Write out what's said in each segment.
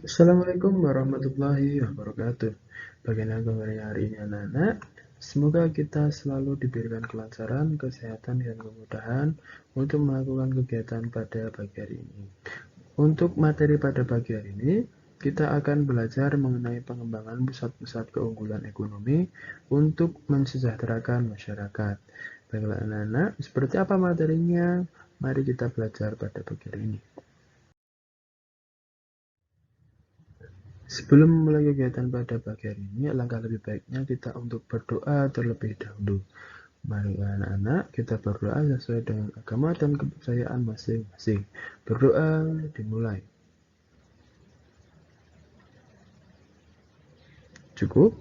Assalamualaikum warahmatullahi wabarakatuh. Bagaimana kabarnya hari ini anak-anak? Semoga kita selalu diberikan kelancaran, kesehatan, dan kemudahan untuk melakukan kegiatan pada pagi hari ini. Untuk materi pada pagi hari ini, kita akan belajar mengenai pengembangan pusat-pusat keunggulan ekonomi untuk mensejahterakan masyarakat. Baiklah anak-anak, seperti apa materinya? Mari kita belajar pada pagi hari ini. Sebelum memulai kegiatan pada pagi hari ini, alangkah lebih baiknya kita untuk berdoa terlebih dahulu. Mari anak-anak kita berdoa sesuai dengan agama dan kepercayaan masing-masing. Berdoa dimulai. Cukup?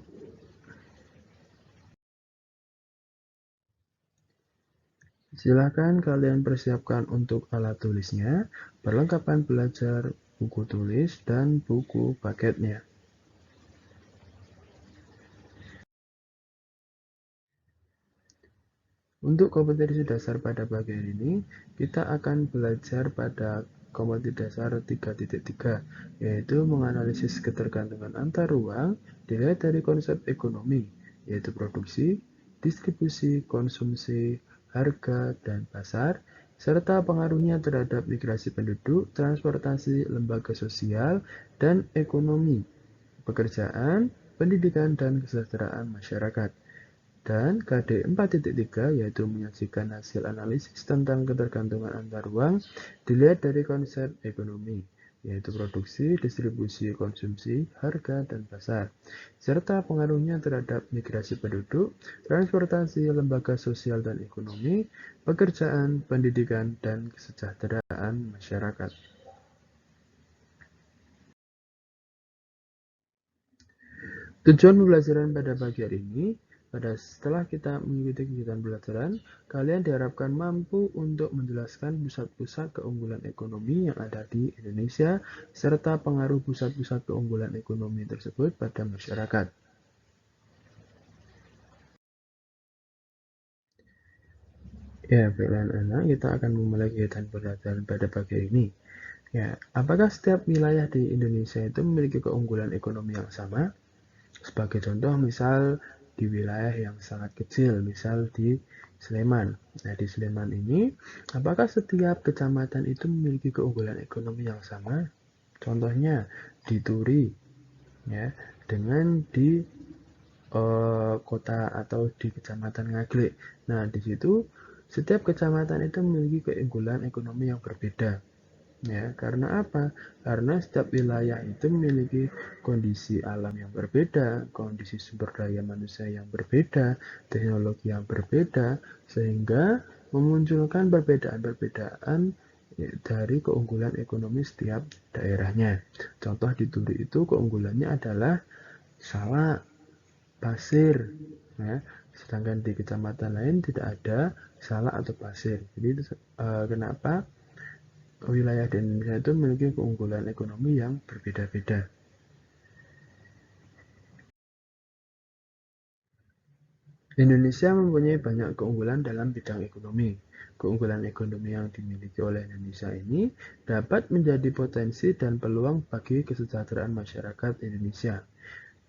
Silakan kalian persiapkan untuk alat tulisnya, perlengkapan belajar, buku tulis, dan buku paketnya. Untuk kompetensi dasar pada pagi hari ini, kita akan belajar pada kompetensi dasar 3.3, yaitu menganalisis ketergantungan antar ruang dilihat dari konsep ekonomi, yaitu produksi, distribusi, konsumsi, harga, dan pasar, serta pengaruhnya terhadap migrasi penduduk, transportasi, lembaga sosial, dan ekonomi, pekerjaan, pendidikan, dan kesejahteraan masyarakat. Dan KD 4.3 yaitu menyajikan hasil analisis tentang ketergantungan antar ruang dilihat dari konsep ekonomi, yaitu produksi, distribusi, konsumsi, harga, dan pasar, serta pengaruhnya terhadap migrasi penduduk, transportasi, lembaga sosial dan ekonomi, pekerjaan, pendidikan, dan kesejahteraan masyarakat. Tujuan pembelajaran pada pagi hari ini, setelah kita mengikuti kegiatan pembelajaran, kalian diharapkan mampu untuk menjelaskan pusat-pusat keunggulan ekonomi yang ada di Indonesia, serta pengaruh pusat-pusat keunggulan ekonomi tersebut pada masyarakat. Ya, baiklah anak, kita akan memulai kegiatan pembelajaran pada pagi hari ini. Ya, apakah setiap wilayah di Indonesia itu memiliki keunggulan ekonomi yang sama? Sebagai contoh, misal di wilayah yang sangat kecil, misal di Sleman. Nah, di Sleman ini, apakah setiap kecamatan itu memiliki keunggulan ekonomi yang sama? Contohnya di Turi, ya, dengan di kota atau di kecamatan Ngaglik. Nah, di situ setiap kecamatan itu memiliki keunggulan ekonomi yang berbeda. Ya, karena apa? Karena setiap wilayah itu memiliki kondisi alam yang berbeda, kondisi sumber daya manusia yang berbeda, teknologi yang berbeda, sehingga memunculkan perbedaan-perbedaan dari keunggulan ekonomi setiap daerahnya. Contoh di Turi itu keunggulannya adalah salak, pasir, ya. Sedangkan di kecamatan lain tidak ada salak atau pasir. Jadi kenapa wilayah di Indonesia itu memiliki keunggulan ekonomi yang berbeda-beda. Indonesia mempunyai banyak keunggulan dalam bidang ekonomi. Keunggulan ekonomi yang dimiliki oleh Indonesia ini dapat menjadi potensi dan peluang bagi kesejahteraan masyarakat Indonesia.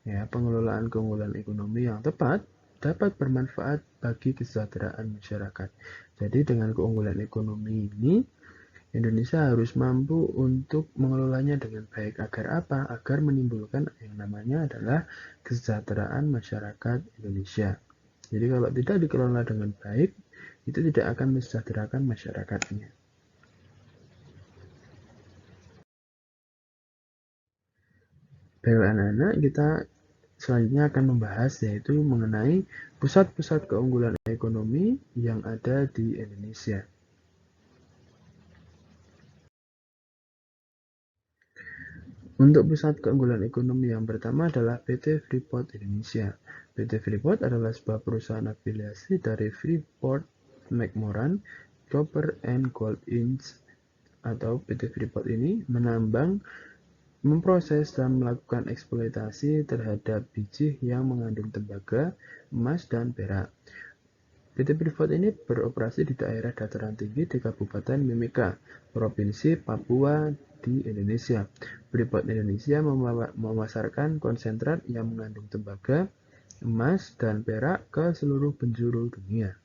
Ya, pengelolaan keunggulan ekonomi yang tepat dapat bermanfaat bagi kesejahteraan masyarakat. Jadi dengan keunggulan ekonomi ini, Indonesia harus mampu untuk mengelolanya dengan baik. Agar apa? Agar menimbulkan yang namanya adalah kesejahteraan masyarakat Indonesia. Jadi kalau tidak dikelola dengan baik, itu tidak akan mensejahterakan masyarakatnya. Baiklah anak-anak, kita selanjutnya akan membahas yaitu mengenai pusat-pusat keunggulan ekonomi yang ada di Indonesia. Untuk pusat keunggulan ekonomi yang pertama adalah PT Freeport Indonesia. PT Freeport adalah sebuah perusahaan afiliasi dari Freeport McMoran Copper and Gold Inc. atau PT Freeport ini menambang, memproses dan melakukan eksploitasi terhadap biji yang mengandung tembaga, emas, dan perak. PT Freeport ini beroperasi di daerah dataran tinggi di Kabupaten Mimika, Provinsi Papua di Indonesia. Freeport Indonesia memasarkan konsentrat yang mengandung tembaga, emas, dan perak ke seluruh penjuru dunia.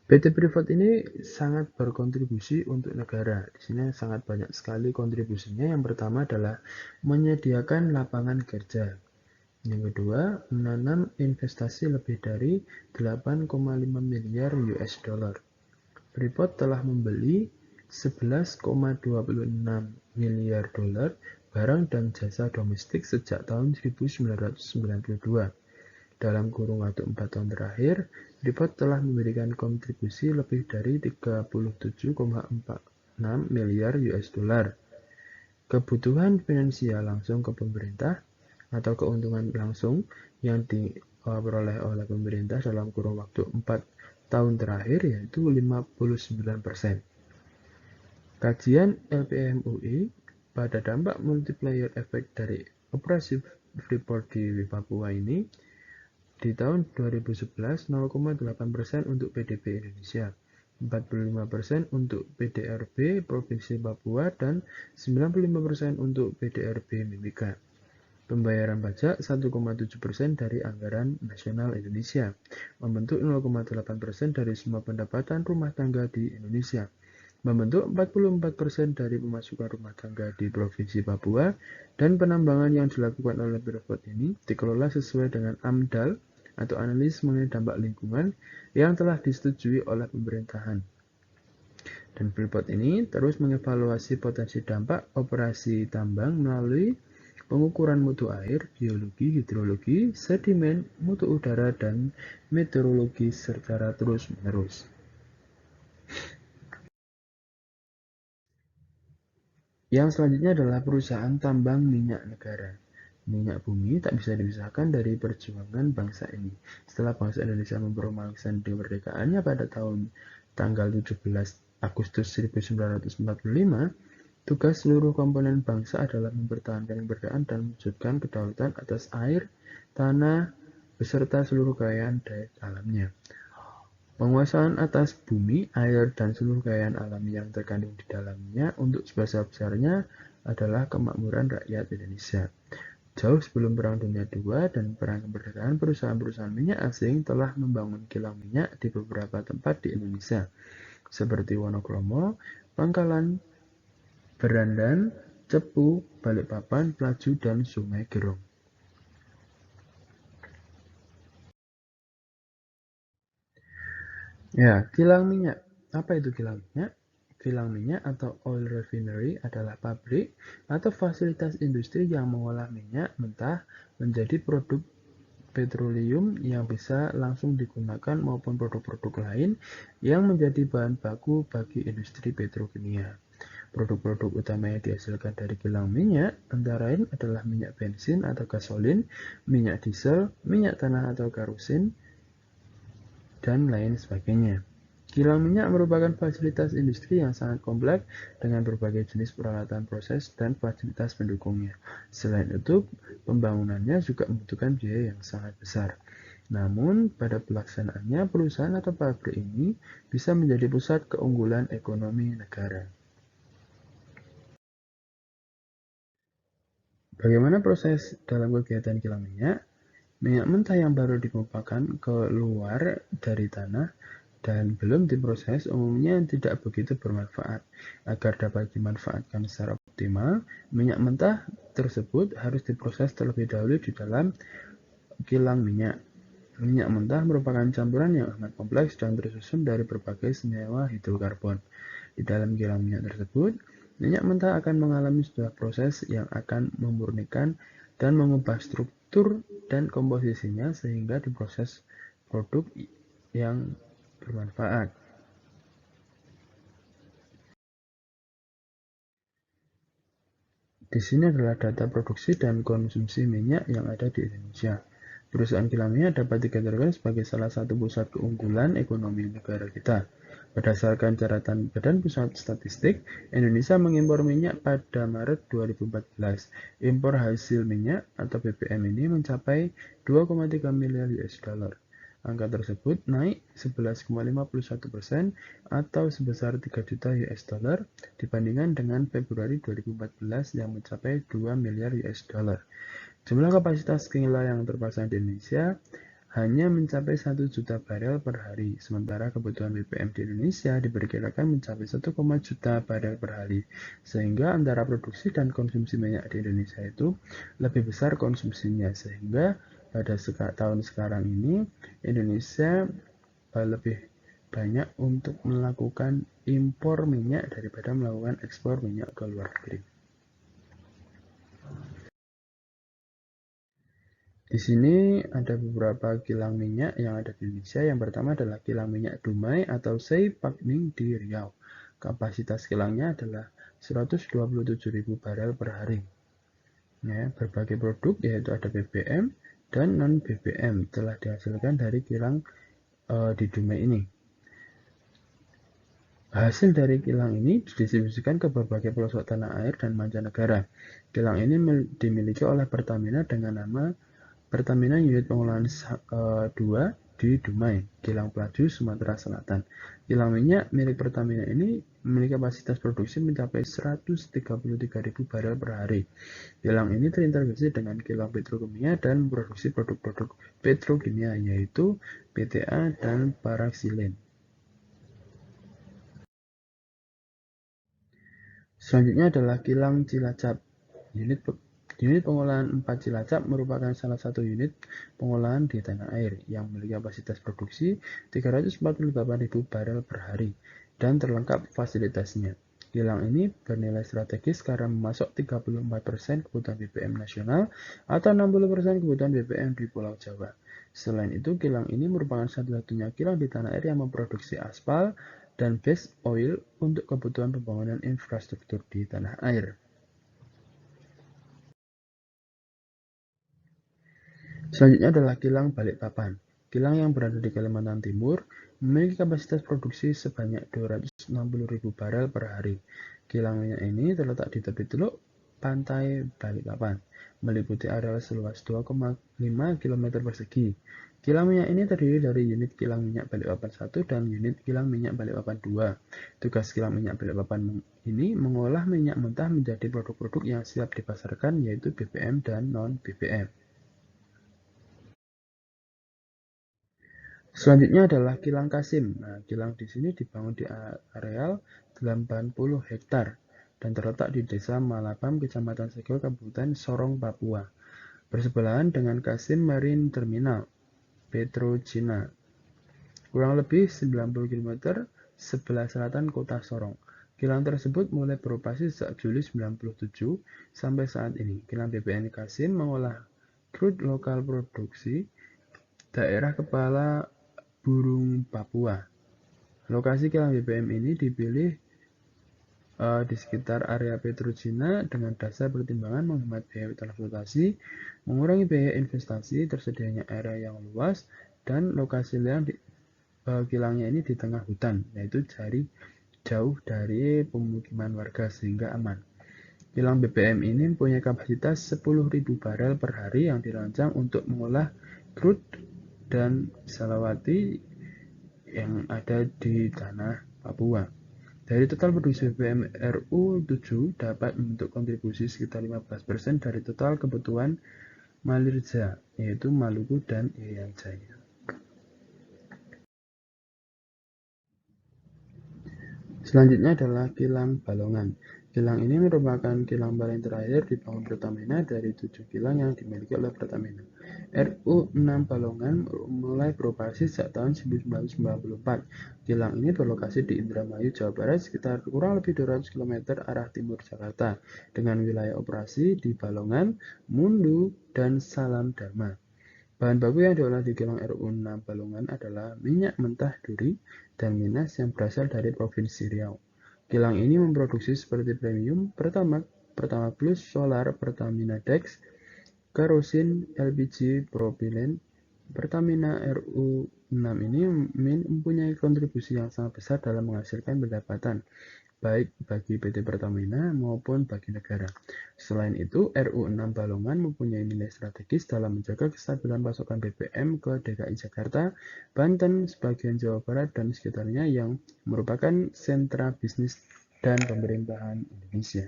PT Freeport ini sangat berkontribusi untuk negara. Di sini sangat banyak sekali kontribusinya. Yang pertama adalah menyediakan lapangan kerja. Yang kedua, menanam investasi lebih dari 8,5 miliar US dollar. Freeport telah membeli 11,26 miliar dolar barang dan jasa domestik sejak tahun 1992. Dalam kurun waktu 4 tahun terakhir, Freeport telah memberikan kontribusi lebih dari 37,46 miliar US dollar. Kebutuhan finansial langsung ke pemerintah atau keuntungan langsung yang diperoleh oleh pemerintah dalam kurun waktu 4 tahun terakhir yaitu 59%. Kajian LPMUI pada dampak multiplier effect dari operasi Freeport di Papua ini di tahun 2011 0,8% untuk PDB Indonesia, 45% untuk PDRB Provinsi Papua, dan 95% untuk PDRB Mimika. Pembayaran pajak 1,7% dari anggaran nasional Indonesia, membentuk 0,8% dari semua pendapatan rumah tangga di Indonesia, membentuk 44% dari pemasukan rumah tangga di Provinsi Papua, dan penambangan yang dilakukan oleh Freeport ini dikelola sesuai dengan AMDAL atau analis mengenai dampak lingkungan yang telah disetujui oleh pemerintahan. Dan Freeport ini terus mengevaluasi potensi dampak operasi tambang melalui pengukuran mutu air, geologi, hidrologi, sedimen, mutu udara, dan meteorologi secara terus-menerus. Yang selanjutnya adalah perusahaan tambang minyak negara. Minyak bumi tak bisa dipisahkan dari perjuangan bangsa ini. Setelah bangsa Indonesia memproklamasikan kemerdekaannya pada tanggal 17 Agustus 1945, tugas seluruh komponen bangsa adalah mempertahankan kemerdekaan dan mewujudkan kedaulatan atas air, tanah, beserta seluruh kekayaan daya alamnya. Penguasaan atas bumi, air, dan seluruh kekayaan alam yang terkandung di dalamnya untuk sebesar-besarnya adalah kemakmuran rakyat Indonesia. Jauh sebelum Perang Dunia II dan Perang Kemerdekaan, perusahaan-perusahaan minyak asing telah membangun kilang minyak di beberapa tempat di Indonesia, seperti Wonokromo, Pangkalan, Berandan, Cepu, Balikpapan, Pelaju, dan Sungai Gerong. Ya, kilang minyak. Apa itu kilang minyak? Kilang minyak atau oil refinery adalah pabrik atau fasilitas industri yang mengolah minyak mentah menjadi produk petroleum yang bisa langsung digunakan maupun produk-produk lain yang menjadi bahan baku bagi industri petrokimia. Produk-produk utama yang dihasilkan dari kilang minyak antara lain adalah minyak bensin atau gasolin, minyak diesel, minyak tanah atau kerosin, dan lain sebagainya. Kilang minyak merupakan fasilitas industri yang sangat kompleks dengan berbagai jenis peralatan proses dan fasilitas pendukungnya. Selain itu, pembangunannya juga membutuhkan biaya yang sangat besar. Namun, pada pelaksanaannya, perusahaan atau pabrik ini bisa menjadi pusat keunggulan ekonomi negara. Bagaimana proses dalam kegiatan kilang minyak? Minyak mentah yang baru dikumpulkan keluar dari tanah dan belum diproses umumnya tidak begitu bermanfaat. Agar dapat dimanfaatkan secara optimal, minyak mentah tersebut harus diproses terlebih dahulu di dalam kilang minyak. Minyak mentah merupakan campuran yang amat kompleks dan tersusun dari berbagai senyawa hidrokarbon. Di dalam kilang minyak tersebut, minyak mentah akan mengalami sebuah proses yang akan memurnikan dan mengubah struktur dan komposisinya sehingga diproses produk yang bermanfaat. Di sini adalah data produksi dan konsumsi minyak yang ada di Indonesia. Perusahaan kilang minyak dapat dikategorikan sebagai salah satu pusat keunggulan ekonomi negara kita. Berdasarkan catatan Badan Pusat Statistik, Indonesia mengimpor minyak pada Maret 2014. Impor hasil minyak atau BPM ini mencapai 2,3 miliar US dollar. Angka tersebut naik 11,51% atau sebesar 3 juta US dollar dibandingkan dengan Februari 2014 yang mencapai 2 miliar US dollar. Jumlah kapasitas kilang yang terpasang di Indonesia hanya mencapai 1 juta barel per hari, sementara kebutuhan BBM di Indonesia diperkirakan mencapai 1, juta barel per hari, sehingga antara produksi dan konsumsi minyak di Indonesia itu lebih besar konsumsinya, sehingga pada tahun sekarang ini Indonesia lebih banyak untuk melakukan impor minyak daripada melakukan ekspor minyak ke luar negeri. Di sini ada beberapa kilang minyak yang ada di Indonesia. Yang pertama adalah kilang minyak Dumai atau Sei Pakming di Riau. Kapasitas kilangnya adalah 127.000 barel per hari. Ya, berbagai produk yaitu ada BBM dan non BBM telah dihasilkan dari kilang di Dumai ini. Hasil dari kilang ini didistribusikan ke berbagai pelosok tanah air dan mancanegara. Kilang ini dimiliki oleh Pertamina dengan nama Pertamina Unit Pengolahan 2 di Dumai, Kilang Pelaju, Sumatera Selatan. Kilang minyak milik Pertamina ini memiliki kapasitas produksi mencapai 133.000 barel per hari. Kilang ini terintegrasi dengan kilang petrokimia dan memproduksi produk-produk petrokimia yaitu PTA dan paraksilen. Selanjutnya adalah kilang Cilacap. Unit pengolahan 4 Cilacap merupakan salah satu unit pengolahan di tanah air yang memiliki kapasitas produksi 348.000 barel per hari dan terlengkap fasilitasnya. Kilang ini bernilai strategis karena memasok 34% kebutuhan BBM nasional atau 60% kebutuhan BBM di Pulau Jawa. Selain itu, kilang ini merupakan satu-satunya kilang di tanah air yang memproduksi aspal dan base oil untuk kebutuhan pembangunan infrastruktur di tanah air. Selanjutnya adalah kilang Balikpapan. Kilang yang berada di Kalimantan Timur memiliki kapasitas produksi sebanyak 260.000 barel per hari. Kilang minyak ini terletak di tepi teluk pantai Balikpapan, meliputi areal seluas 2,5 km persegi. Kilang minyak ini terdiri dari unit kilang minyak Balikpapan 1 dan unit kilang minyak Balikpapan 2. Tugas kilang minyak Balikpapan ini mengolah minyak mentah menjadi produk-produk yang siap dipasarkan yaitu BBM dan non-BBM. Selanjutnya adalah kilang Kasim. Nah, kilang di sini dibangun di areal 80 hektar dan terletak di Desa Malapam, Kecamatan Segel, Kabupaten Sorong, Papua. Bersebelahan dengan Kasim Marine Terminal Petrochina, kurang lebih 90 km sebelah selatan kota Sorong. Kilang tersebut mulai beroperasi sejak Juli 1997 sampai saat ini. Kilang BBM Kasim mengolah crude lokal produksi daerah kepala burung Papua. Lokasi kilang BBM ini dipilih di sekitar area Petrochina dengan dasar pertimbangan menghemat biaya transportasi, mengurangi biaya investasi, tersedianya area yang luas, dan lokasi kilangnya ini di tengah hutan, yaitu jauh dari pemukiman warga sehingga aman. Kilang BBM ini mempunyai kapasitas 10.000 barel per hari yang dirancang untuk mengolah crude dan salawati yang ada di tanah Papua. Dari total produksi BBM RU7 dapat membentuk kontribusi sekitar 15% dari total kebutuhan Malirja, yaitu Maluku dan Irian Jaya. Selanjutnya adalah kilang Balongan. Kilang ini merupakan kilang paling terakhir dibangun Pertamina dari 7 kilang yang dimiliki oleh Pertamina. RU6 Balongan mulai beroperasi sejak tahun 1994. Kilang ini berlokasi di Indramayu, Jawa Barat, sekitar kurang lebih 200 km arah timur Jakarta, dengan wilayah operasi di Balongan, Mundu, dan Salam Dharma. Bahan baku yang diolah di kilang RU6 Balongan adalah minyak mentah duri dan minas yang berasal dari Provinsi Riau. Kilang ini memproduksi seperti premium, Pertamax Plus, solar, Pertamina Dex, kerosin, LPG, propilen, Pertamina RU 6 ini mempunyai kontribusi yang sangat besar dalam menghasilkan pendapatan, baik bagi PT Pertamina maupun bagi negara. Selain itu, RU 6 Balongan mempunyai nilai strategis dalam menjaga kestabilan pasokan BBM ke DKI Jakarta, Banten, sebagian Jawa Barat, dan sekitarnya yang merupakan sentra bisnis dan pemerintahan Indonesia.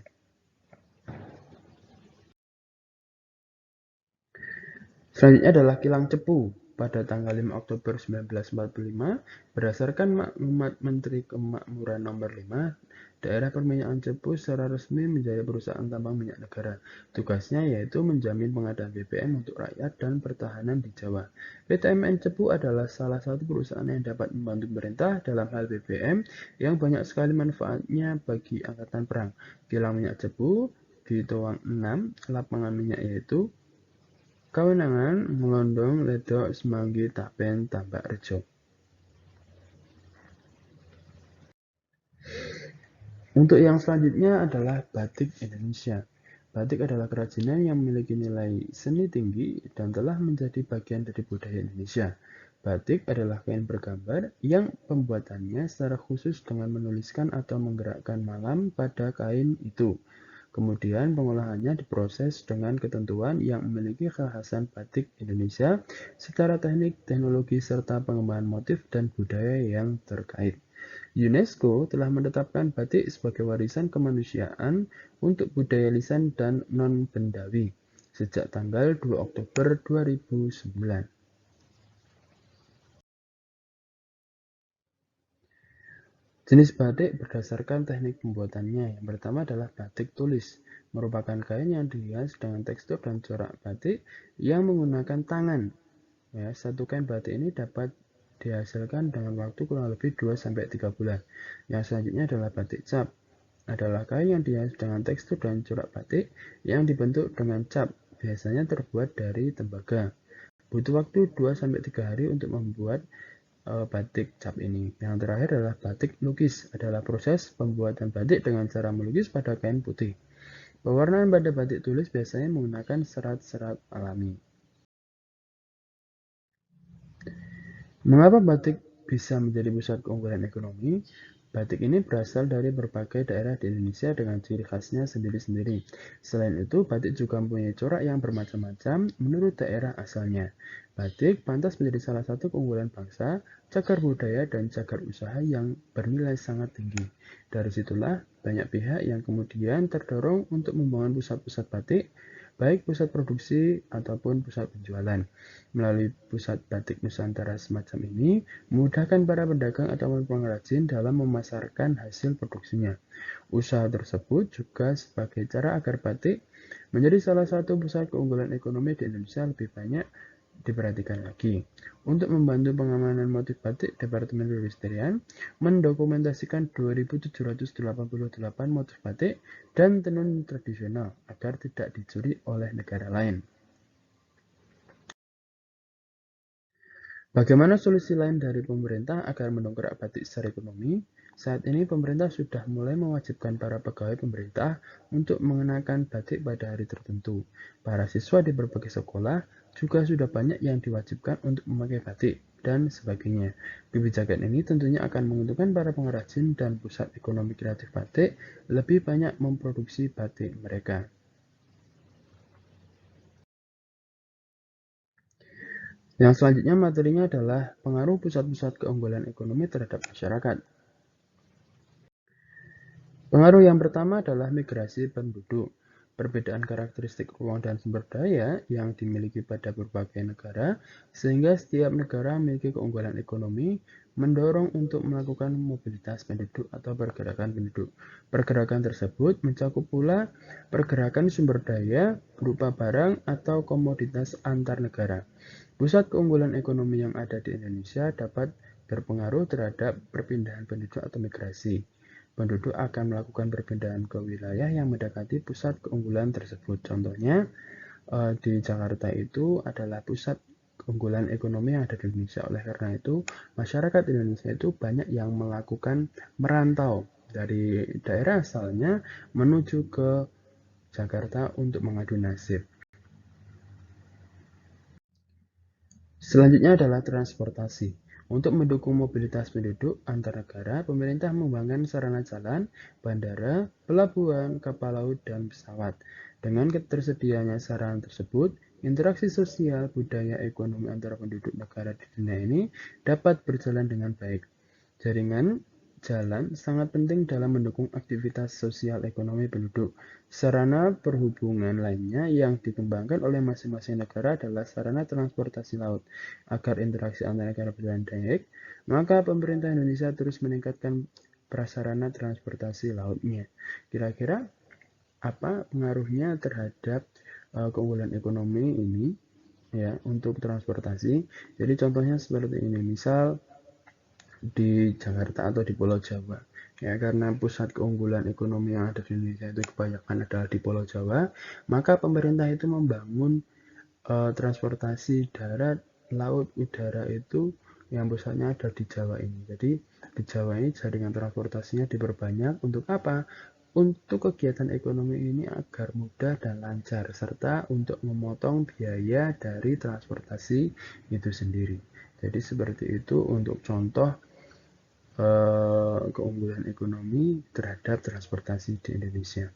Selanjutnya adalah kilang Cepu. Pada tanggal 5 Oktober 1945, berdasarkan maklumat Menteri Kemakmuran nomor 5, daerah perminyakan Cepu secara resmi menjadi perusahaan tambang minyak negara. Tugasnya yaitu menjamin pengadaan BBM untuk rakyat dan pertahanan di Jawa. PTMN Cepu adalah salah satu perusahaan yang dapat membantu pemerintah dalam hal BBM yang banyak sekali manfaatnya bagi angkatan perang. Kilang minyak Cepu di Toang 6, lapangan minyak yaitu Kawenangan, Ngelondong, Ledok, Semanggi, Tapen, Tambak Rejo. Untuk yang selanjutnya adalah batik Indonesia. Batik adalah kerajinan yang memiliki nilai seni tinggi dan telah menjadi bagian dari budaya Indonesia. Batik adalah kain bergambar yang pembuatannya secara khusus dengan menuliskan atau menggerakkan malam pada kain itu. Kemudian pengolahannya diproses dengan ketentuan yang memiliki kekhasan batik Indonesia secara teknik, teknologi, serta pengembangan motif dan budaya yang terkait. UNESCO telah menetapkan batik sebagai warisan kemanusiaan untuk budaya lisan dan non-bendawi sejak tanggal 2 Oktober 2009. Jenis batik berdasarkan teknik pembuatannya. Yang pertama adalah batik tulis, merupakan kain yang dihias dengan tekstur dan corak batik yang menggunakan tangan. Ya, satu kain batik ini dapat dihasilkan dengan waktu kurang lebih 2-3 bulan. Yang selanjutnya adalah batik cap. Adalah kain yang dihias dengan tekstur dan corak batik yang dibentuk dengan cap, biasanya terbuat dari tembaga. Butuh waktu 2-3 hari untuk membuat batik cap ini. Yang terakhir adalah batik lukis, adalah proses pembuatan batik dengan cara melukis pada kain putih. Pewarnaan pada batik tulis biasanya menggunakan serat-serat alami. Mengapa batik bisa menjadi pusat keunggulan ekonomi? Batik ini berasal dari berbagai daerah di Indonesia dengan ciri khasnya sendiri-sendiri. Selain itu, batik juga mempunyai corak yang bermacam-macam menurut daerah asalnya. Batik pantas menjadi salah satu keunggulan bangsa, cagar budaya, dan cagar usaha yang bernilai sangat tinggi. Dari situlah, banyak pihak yang kemudian terdorong untuk membangun pusat-pusat batik, baik pusat produksi ataupun pusat penjualan. Melalui pusat batik Nusantara semacam ini, memudahkan para pedagang atau pengrajin dalam memasarkan hasil produksinya. Usaha tersebut juga sebagai cara agar batik menjadi salah satu pusat keunggulan ekonomi di Indonesia lebih banyak diperhatikan lagi. Untuk membantu pengamanan motif batik, Departemen Perindustrian mendokumentasikan 2.788 motif batik dan tenun tradisional agar tidak dicuri oleh negara lain. Bagaimana solusi lain dari pemerintah agar mendongkrak batik secara ekonomi? Saat ini pemerintah sudah mulai mewajibkan para pegawai pemerintah untuk mengenakan batik pada hari tertentu. Para siswa di berbagai sekolah juga sudah banyak yang diwajibkan untuk memakai batik dan sebagainya. Kebijakan ini tentunya akan menguntungkan para pengrajin dan pusat ekonomi kreatif batik lebih banyak memproduksi batik mereka. Yang selanjutnya materinya adalah pengaruh pusat-pusat keunggulan ekonomi terhadap masyarakat. Pengaruh yang pertama adalah migrasi penduduk. Perbedaan karakteristik ruang dan sumber daya yang dimiliki pada berbagai negara, sehingga setiap negara memiliki keunggulan ekonomi, mendorong untuk melakukan mobilitas penduduk atau pergerakan penduduk. Pergerakan tersebut mencakup pula pergerakan sumber daya berupa barang atau komoditas antar negara. Pusat keunggulan ekonomi yang ada di Indonesia dapat berpengaruh terhadap perpindahan penduduk atau migrasi. Penduduk akan melakukan perpindahan ke wilayah yang mendekati pusat keunggulan tersebut. Contohnya, di Jakarta itu adalah pusat keunggulan ekonomi yang ada di Indonesia. Oleh karena itu, masyarakat Indonesia itu banyak yang melakukan merantau dari daerah asalnya menuju ke Jakarta untuk mengadu nasib. Selanjutnya adalah transportasi. Untuk mendukung mobilitas penduduk antar negara, pemerintah membangun sarana jalan, bandara, pelabuhan, kapal laut, dan pesawat. Dengan ketersediaannya sarana tersebut, interaksi sosial, budaya, ekonomi antara penduduk negara di dunia ini dapat berjalan dengan baik. Jaringan jalan sangat penting dalam mendukung aktivitas sosial ekonomi penduduk. Sarana perhubungan lainnya yang dikembangkan oleh masing-masing negara adalah sarana transportasi laut. Agar interaksi antar negara berjalan baik, maka pemerintah Indonesia terus meningkatkan prasarana transportasi lautnya. Kira-kira apa pengaruhnya terhadap keunggulan ekonomi ini ya untuk transportasi? Jadi contohnya seperti ini, misal di Jakarta atau di Pulau Jawa. Ya, karena pusat keunggulan ekonomi yang ada di Indonesia itu kebanyakan adalah di Pulau Jawa, maka pemerintah itu membangun transportasi darat, laut, udara itu yang pusatnya ada di Jawa ini. Jadi di Jawa ini jaringan transportasinya diperbanyak untuk apa? Untuk kegiatan ekonomi ini agar mudah dan lancar, serta untuk memotong biaya dari transportasi itu sendiri. Jadi seperti itu untuk contoh keunggulan ekonomi terhadap transportasi di Indonesia.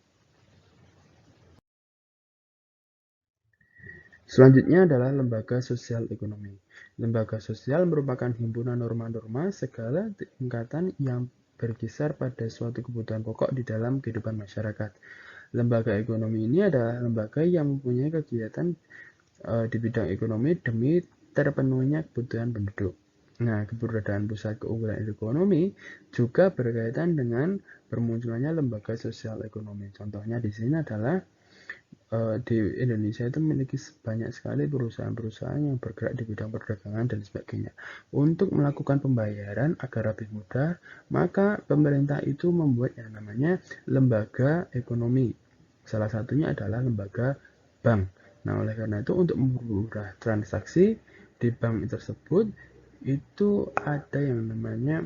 Selanjutnya adalah lembaga sosial ekonomi. Lembaga sosial merupakan himpunan norma-norma segala tingkatan yang berkisar pada suatu kebutuhan pokok di dalam kehidupan masyarakat. Lembaga ekonomi ini adalah lembaga yang mempunyai kegiatan di bidang ekonomi demi terpenuhinya kebutuhan penduduk. Nah, keberadaan pusat keunggulan ekonomi juga berkaitan dengan bermunculannya lembaga sosial ekonomi. Contohnya di sini adalah di Indonesia itu memiliki banyak sekali perusahaan-perusahaan yang bergerak di bidang perdagangan dan sebagainya. Untuk melakukan pembayaran agar lebih mudah, maka pemerintah itu membuat yang namanya lembaga ekonomi. Salah satunya adalah lembaga bank. Nah, oleh karena itu untuk mempermudah transaksi di bank tersebut itu ada yang namanya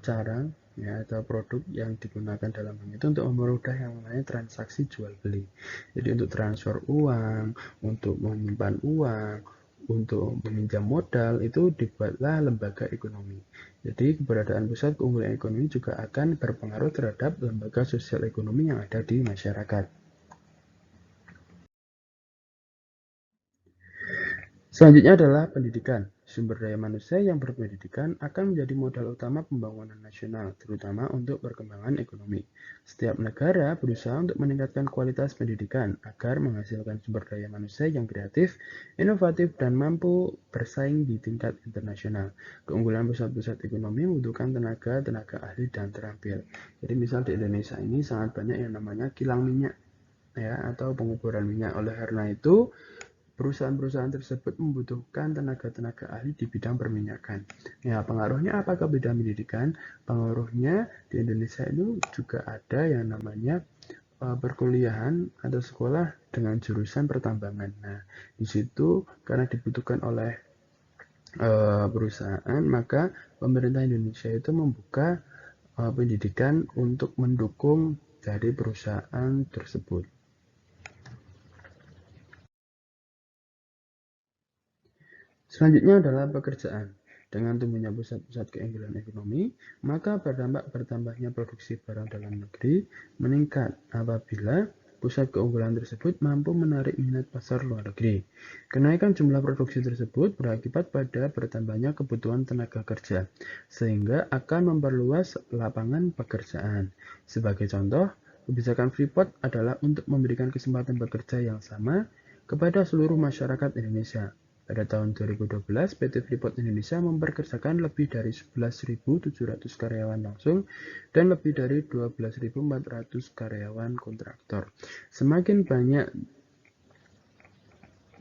cara ya atau produk yang digunakan dalam bank itu untuk mempermudah yang namanya transaksi jual beli. Jadi untuk transfer uang, untuk menyimpan uang, untuk meminjam modal itu dibuatlah lembaga ekonomi. Jadi keberadaan pusat keunggulan ekonomi juga akan berpengaruh terhadap lembaga sosial ekonomi yang ada di masyarakat. Selanjutnya adalah pendidikan. Sumber daya manusia yang berpendidikan akan menjadi modal utama pembangunan nasional, terutama untuk perkembangan ekonomi. Setiap negara berusaha untuk meningkatkan kualitas pendidikan agar menghasilkan sumber daya manusia yang kreatif, inovatif, dan mampu bersaing di tingkat internasional. Keunggulan pusat-pusat ekonomi membutuhkan tenaga ahli dan terampil. Jadi misal di Indonesia ini sangat banyak yang namanya kilang minyak ya atau pengukuran minyak. Oleh karena itu, perusahaan-perusahaan tersebut membutuhkan tenaga-tenaga ahli di bidang perminyakan. Ya, pengaruhnya apa ke bidang pendidikan? Pengaruhnya di Indonesia itu juga ada yang namanya perkuliahan atau sekolah dengan jurusan pertambangan. Nah, di situ karena dibutuhkan oleh perusahaan, maka pemerintah Indonesia itu membuka pendidikan untuk mendukung dari perusahaan tersebut. Selanjutnya adalah pekerjaan. Dengan tumbuhnya pusat-pusat keunggulan ekonomi, maka berdampak bertambahnya produksi barang dalam negeri meningkat apabila pusat keunggulan tersebut mampu menarik minat pasar luar negeri. Kenaikan jumlah produksi tersebut berakibat pada bertambahnya kebutuhan tenaga kerja, sehingga akan memperluas lapangan pekerjaan. Sebagai contoh, kebijakan Freeport adalah untuk memberikan kesempatan bekerja yang sama kepada seluruh masyarakat Indonesia. Pada tahun 2012, PT Freeport Indonesia mempekerjakan lebih dari 11.700 karyawan langsung dan lebih dari 12.400 karyawan kontraktor. Semakin banyak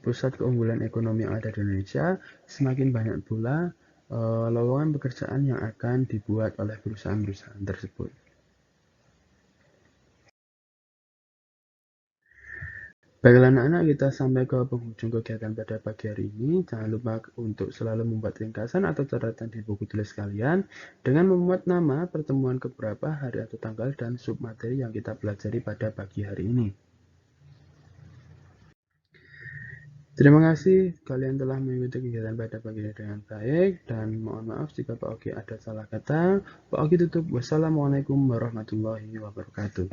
pusat keunggulan ekonomi yang ada di Indonesia, semakin banyak pula lowongan pekerjaan yang akan dibuat oleh perusahaan-perusahaan tersebut. Baiklah anak-anak, kita sampai ke penghujung kegiatan pada pagi hari ini. Jangan lupa untuk selalu membuat ringkasan atau catatan di buku tulis kalian dengan memuat nama, pertemuan keberapa, hari atau tanggal, dan submateri yang kita pelajari pada pagi hari ini. Terima kasih kalian telah mengikuti kegiatan pada pagi ini dengan baik, dan mohon maaf jika Pak Oki ada salah kata. Pak Oki tutup. Wassalamualaikum warahmatullahi wabarakatuh.